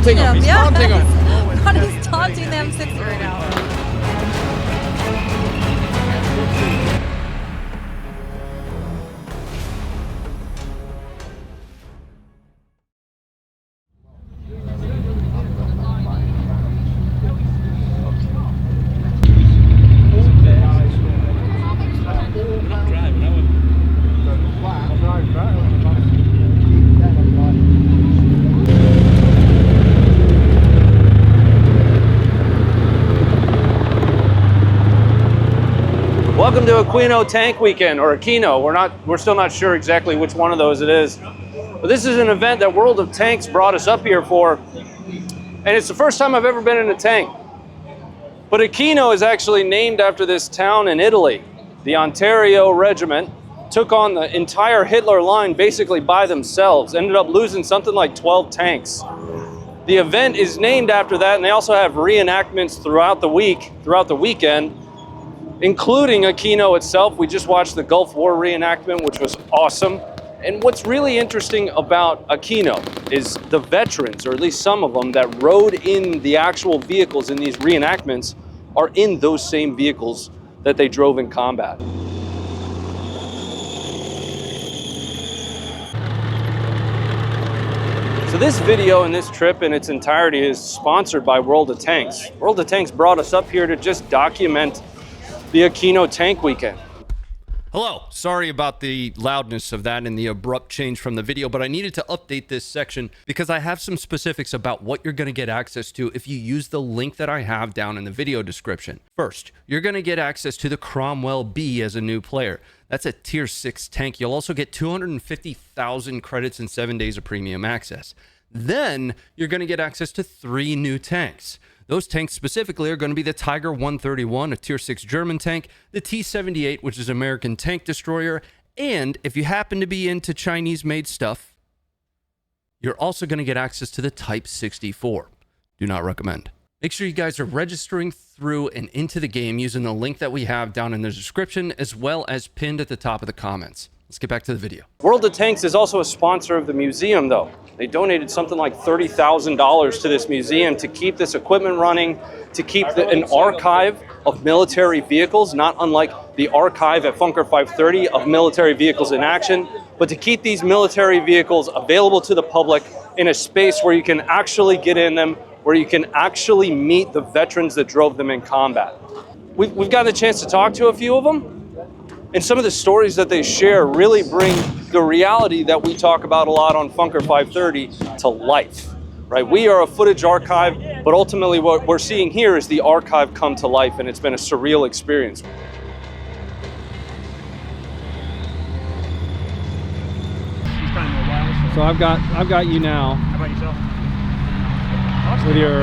taunting him. He's taunting him. He's taunting the M60 right now. Welcome to Aquino Tank Weekend, or Aquino. We're still not sure exactly which one of those it is. But this is an event that World of Tanks brought us up here for, and it's the first time I've ever been in a tank. But Aquino is actually named after this town in Italy. The Ontario Regiment took on the entire Hitler line basically by themselves, ended up losing something like 12 tanks. The event is named after that, and they also have reenactments throughout the weekend, including Aquino itself. We just watched the Gulf War reenactment, which was awesome. And what's really interesting about Aquino is the veterans, or at least some of them, that rode in the actual vehicles in these reenactments are in those same vehicles that they drove in combat. So this video and this trip in its entirety is sponsored by World of Tanks. World of Tanks brought us up here to just document the Aquino Tank Weekend. Hello, sorry about the loudness of that and the abrupt change from the video, but I needed to update this section because I have some specifics about what you're going to get access to if you use the link that I have down in the video description. First, you're going to get access to the Cromwell B as a new player. That's a tier 6 tank. You'll also get 250,000 credits and 7 days of premium access. Then you're going to get access to 3 new tanks. Those tanks specifically are going to be the Tiger 131, a tier 6 German tank, the T-78, which is an American tank destroyer, and if you happen to be into Chinese-made stuff, you're also going to get access to the Type 64. Do not recommend. Make sure you guys are registering through and into the game using the link that we have down in the description, as well as pinned at the top of the comments. Let's get back to the video. World of Tanks is also a sponsor of the museum, though. They donated something like $30,000 to this museum to keep this equipment running, to keep an archive of military vehicles, not unlike the archive at Funker 530 of military vehicles in action, but to keep these military vehicles available to the public in a space where you can actually get in them, where you can actually meet the veterans that drove them in combat. We've gotten a chance to talk to a few of them, and some of the stories that they share really bring the reality that we talk about a lot on Funker 530 to life, right? We are a footage archive, but ultimately what we're seeing here is the archive come to life, and it's been a surreal experience. So I've got you now. How about yourself? With your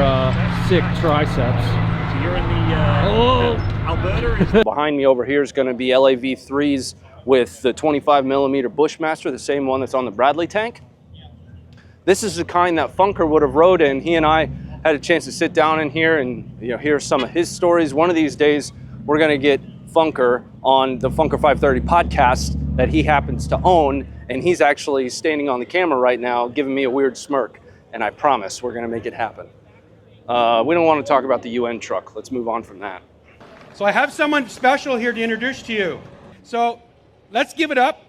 sick triceps. So you're in the Alberta? Behind me over here is going to be LAV-3s with the 25mm Bushmaster, the same one that's on the Bradley tank. This is the kind that Funker would have rode in. He and I had a chance to sit down in here and hear some of his stories. One of these days, we're going to get Funker on the Funker 530 podcast that he happens to own, and he's actually standing on the camera right now giving me a weird smirk, and I promise we're going to make it happen. We don't want to talk about the UN truck. Let's move on from that. So I have someone special here to introduce to you. So let's give it up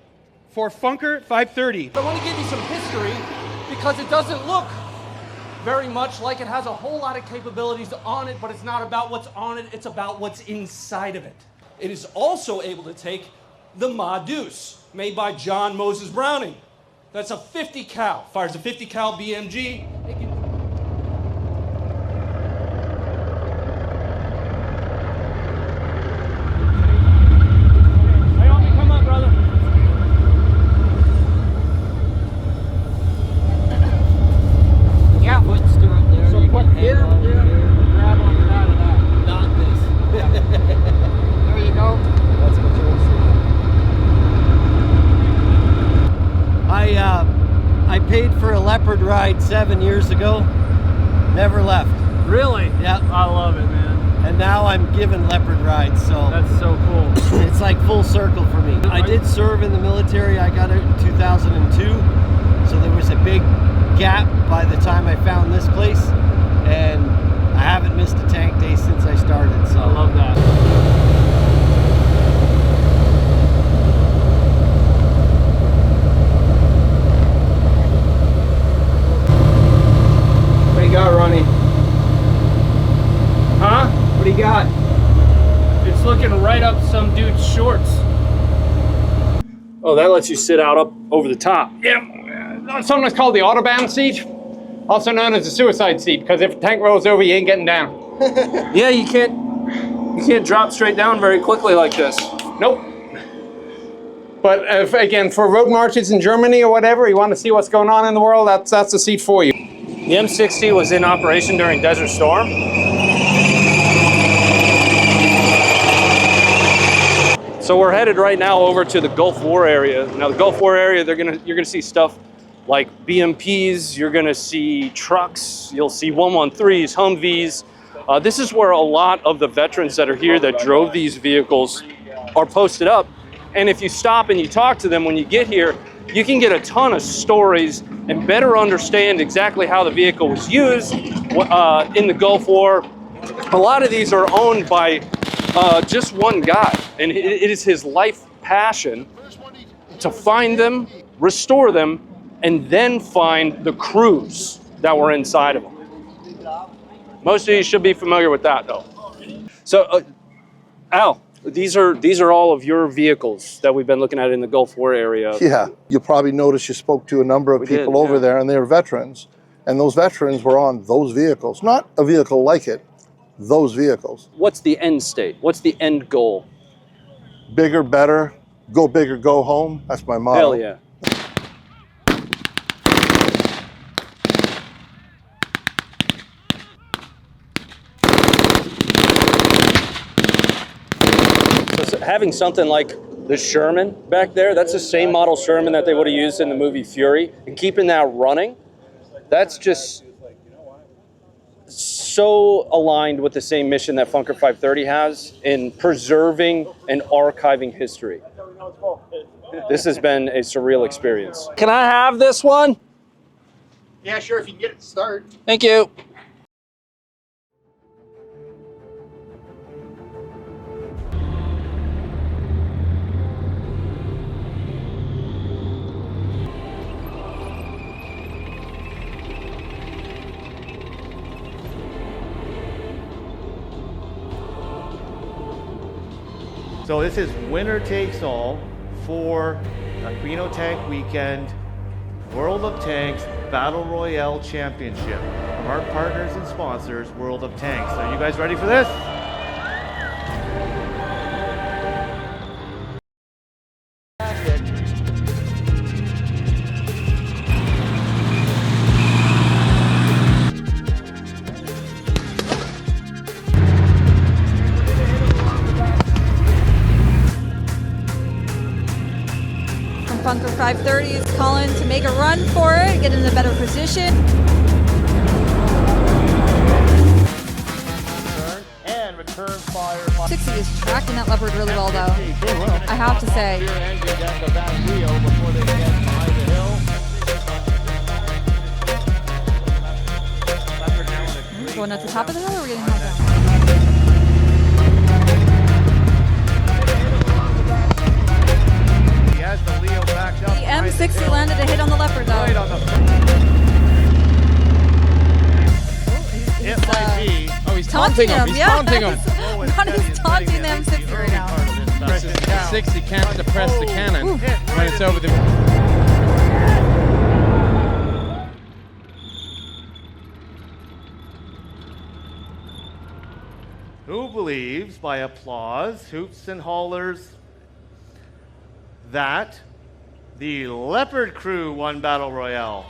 for Funker 530. I want to give you some history because it doesn't look very much like it has a whole lot of capabilities on it, but it's not about what's on it, it's about what's inside of it. It is also able to take the Ma Deuce, made by John Moses Browning. That's a 50 cal, fires a 50 cal BMG. I paid for a Leopard ride 7 years ago, never left. Really? Yeah. I love it, man. And now I'm giving Leopard rides, so. That's so cool. It's like full circle for me. I did serve in the military. I got out in 2002, so there was a big gap by the time I found this place. do you got? It's looking right up some dude's shorts. Oh, that lets you sit out up over the top. Yeah, sometimes called the Autobahn seat, also known as the suicide seat, because if a tank rolls over, you ain't getting down. Yeah, you can't drop straight down very quickly like this. Nope. But if, again, for road marches in Germany or whatever, you want to see what's going on in the world, that's the seat for you. The M60 was in operation during Desert Storm. So we're headed right now over to the Gulf War area. Now the Gulf War area, you're gonna see stuff like BMPs, you're gonna see trucks, you'll see 113s, Humvees. This is where a lot of the veterans that are here that drove these vehicles are posted up. And if you stop and you talk to them when you get here, you can get a ton of stories and better understand exactly how the vehicle was used in the Gulf War. A lot of these are owned by just one guy, and it is his life passion to find them, restore them, and then find the crews that were inside of them. Most of you should be familiar with that, though. So, Al, these are all of your vehicles that we've been looking at in the Gulf War area. Yeah, you'll probably notice you spoke to a number of people over there, and they're veterans, and those veterans were on those vehicles, not a vehicle like it, those vehicles. What's the end state? What's the end goal? Bigger, better, go bigger, go home. That's my motto. Hell yeah. So having something like the Sherman back there, that's the same model Sherman that they would have used in the movie Fury, and keeping that running, that's just so aligned with the same mission that Funker 530 has in preserving and archiving history. This has been a surreal experience. Can I have this one? Yeah, sure, if you can get it to start. Thank you. So this is winner takes all for Aquino Tank Weekend World of Tanks Battle Royale Championship from our partners and sponsors, World of Tanks. Are you guys ready for this? Funker 530 is calling to make a run for it, get in a better position. And return fire. 60 is tracking that Leopard really well, though. I have to say. Going at the top of the hill, or are we getting held back? The M60 landed a hit on the Leopard, though. He's taunting him. He's taunting him. He's taunting the M60 right now. The 60 can't suppress the cannon when it's over the... Who believes, by applause, hoots and hollers, that the Leopard crew won Battle Royale?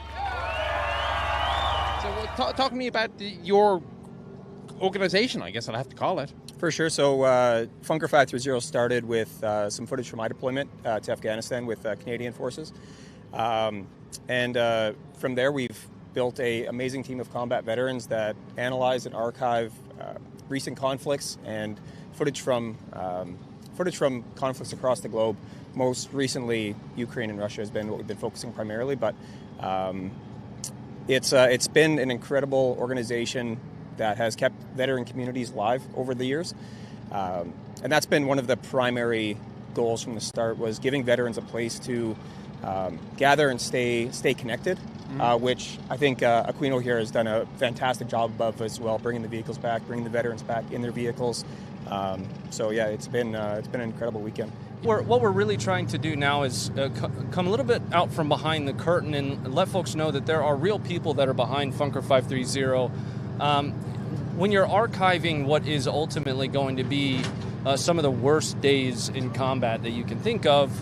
So talk to me about your organization, I guess I'll have to call it. For sure. So Funker 530 started with some footage from my deployment to Afghanistan with Canadian forces. And from there, we've built an amazing team of combat veterans that analyze and archive recent conflicts and footage from conflicts across the globe. Most recently, Ukraine and Russia has been what we've been focusing primarily, but it's been an incredible organization that has kept veteran communities alive over the years. And that's been one of the primary goals from the start, was giving veterans a place to gather and stay connected which I think Aquino here has done a fantastic job of as well, bringing the vehicles back, bringing the veterans back in their vehicles. So yeah, it's been an incredible weekend. What we're really trying to do now is come a little bit out from behind the curtain and let folks know that there are real people that are behind Funker 530. When you're archiving what is ultimately going to be some of the worst days in combat that you can think of,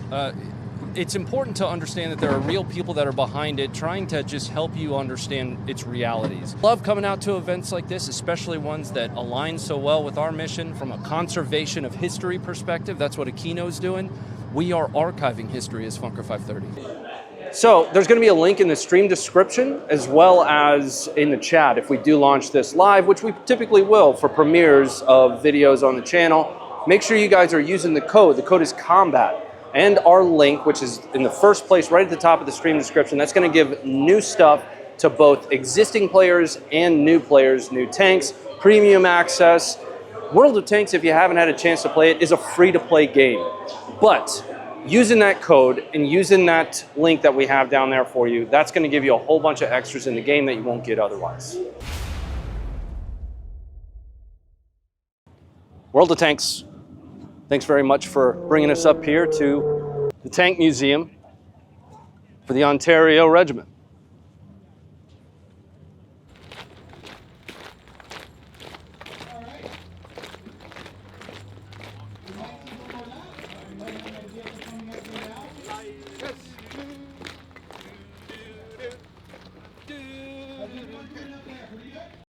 it's important to understand that there are real people that are behind it trying to just help you understand its realities. Love coming out to events like this, especially ones that align so well with our mission from a conservation of history perspective. That's what Aquino's doing. We are archiving history as Funker 530. So there's going to be a link in the stream description as well as in the chat if we do launch this live, which we typically will for premieres of videos on the channel. Make sure you guys are using the code. The code is COMBAT. And our link, which is in the first place right at the top of the stream description, that's going to give new stuff to both existing players and new players, new tanks, premium access. World of Tanks, if you haven't had a chance to play it, is a free-to-play game. But using that code and using that link that we have down there for you, that's going to give you a whole bunch of extras in the game that you won't get otherwise. World of Tanks, thanks very much for bringing us up here to the Tank Museum for the Ontario Regiment.